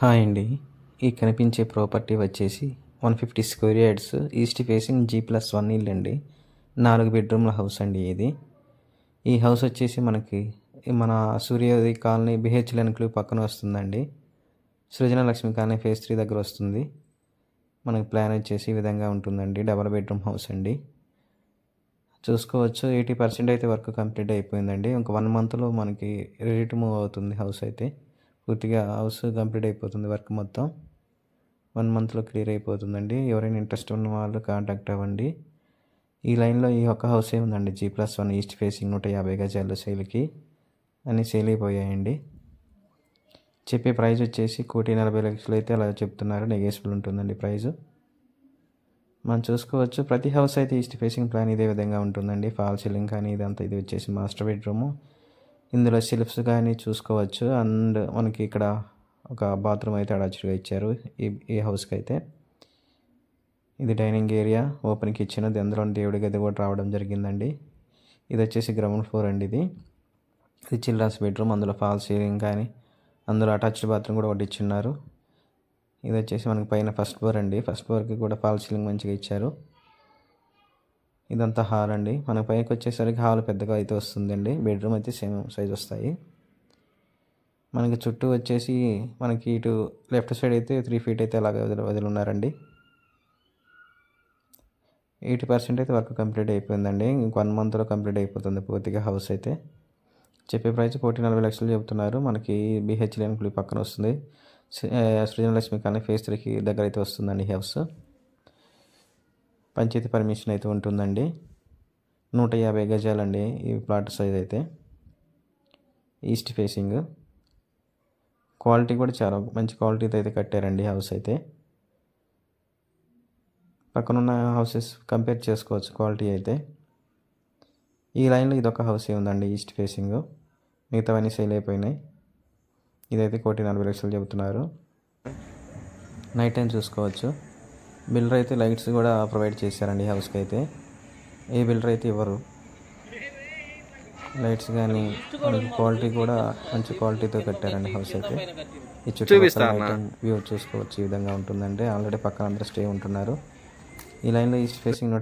Hi అండి. ఈ కనిపించే ప్రాపర్టీ వచ్చేసి 150 square yards east facing G+1 ఇల్లు అండి. 4 బెడ్రూమ్ల హౌస్ అండి ఇది. ఈ హౌస్ వచ్చేసి మనకి మన సూర్యోదయ కాలనీ BHLN క్లూ పక్కన వస్తుందండి. సృజనలక్ష్మి కాలనీ ఫేజ్ 3 దగ్గర వస్తుంది. మనకి ప్లాన్ వచ్చేసి ఈ విధంగా ఉంటుందండి. డబల్ బెడ్రూమ్ హౌస్ అండి. చూసుకోవచ్చు 80% అయితే వర్క్ కంప్లీట్ అయిపోయిందండి. ఇంక 1 మంత్లో మనకి రెడీ టు మూవ్ అవుతుంది హౌస్ అయితే. పూర్తిగా హౌస్ కంప్లీట్ అయిపోతుంది వర్క్ మొత్తం 1 మంత్లో క్లియర్ అయిపోతుందండి. ఎవరైనా ఇంట్రెస్ట్ ఉన్న వాళ్ళు కాంటాక్ట్ అవ్వండి. ఈ లైన్లో ఈ ఒక్క హౌసే ఉందండి. G+1 ఈస్ట్ ఫేసింగ్ 150 గజాలు సేల్కి అన్నీ సేల్ అయిపోయాయండి. చెప్పే ప్రైస్ వచ్చేసి 1,40,00,000 అయితే అలా చెప్తున్నారు. నెగోషియబుల్ ఉంటుందండి ప్రైజు. మనం చూసుకోవచ్చు ప్రతి హౌస్ అయితే ఈస్ట్ ఫేసింగ్ ప్లాన్ ఇదే విధంగా ఉంటుందండి. ఫాల్ సీలింగ్ కానీ ఇదంతా ఇది వచ్చేసి మాస్టర్ బెడ్రూము. ఇందులో సెల్ఫ్స్ కానీ చూసుకోవచ్చు. అండ్ మనకి ఇక్కడ ఒక బాత్రూమ్ అయితే అటాచ్డ్గా ఇచ్చారు ఈ హౌస్కి అయితే. ఇది డైనింగ్ ఏరియా, ఓపెన్ కిచెన్, అందులో దేవుడి గది కూడా రావడం జరిగిందండి. ఇది వచ్చేసి గ్రౌండ్ ఫ్లోర్ అండి. ఇది చిల్డ్రన్స్ బెడ్రూమ్. అందులో ఫాల్ సీలింగ్ కానీ అందులో అటాచ్డ్ బాత్రూమ్ కూడా ఒకటి ఇచ్చున్నారు. ఇది వచ్చేసి మనకి పైన ఫస్ట్ ఫ్లోర్ అండి. ఫస్ట్ ఫ్లోర్కి కూడా ఫాల్ సీలింగ్ మంచిగా ఇచ్చారు. ఇదంతా హాల్ అండి. మన పైకి వచ్చేసరికి హాల్ పెద్దగా అయితే వస్తుందండి. బెడ్రూమ్ అయితే సేమ్ సైజ్ వస్తాయి. మనకి చుట్టూ వచ్చేసి మనకి ఇటు లెఫ్ట్ సైడ్ అయితే 3 ఫీట్ అయితే అలాగే వదిలిన్నారండి. 80% అయితే వర్క్ కంప్లీట్ అయిపోయిందండి. ఇంక 1 మంత్లో కంప్లీట్ అయిపోతుంది పూర్తిగా హౌస్ అయితే. చెప్పే ప్రైస్ 1,40,00,000 చెబుతున్నారు. మనకి BHLN క్లూ పక్కన వస్తుంది. సృజనలక్ష్మి కానీ ఫేజ్ 3కి దగ్గర అయితే వస్తుందండి హౌస్. పంచాయతీ పర్మిషన్ అయితే ఉంటుందండి. 150 గజాలండి ఈ ప్లాట్ సైజ్ అయితే. ఈస్ట్ ఫేసింగ్ క్వాలిటీ కూడా చాలా మంచి క్వాలిటీతో అయితే కట్టారండి హౌస్ అయితే. పక్కనున్న హౌసెస్ కంపేర్ చేసుకోవచ్చు క్వాలిటీ అయితే. ఈ లైన్లో ఇదొక హౌసే ఉందండి ఈస్ట్ ఫేసింగ్. మిగతావన్నీ సేల్ అయిపోయినాయి. ఇదైతే 1,40,00,000 చెబుతున్నారు. నైట్ టైం చూసుకోవచ్చు. బిల్డర్ అయితే లైట్స్ కూడా ప్రొవైడ్ చేశారండి హౌస్కి అయితే. ఏ బిల్డర్ అయితే ఇవ్వరు. లైట్స్ కానీ మనకి క్వాలిటీ కూడా మంచి క్వాలిటీతో కట్టారండి హౌస్ అయితే. ఈ చుట్టూ వ్యూ చూసుకోవచ్చు. ఈ విధంగా ఉంటుందండి. ఆల్రెడీ పక్కన అందరూ స్టే ఉంటున్నారు. ఈ లైన్లో ఈస్ట్ ఫేసింగ్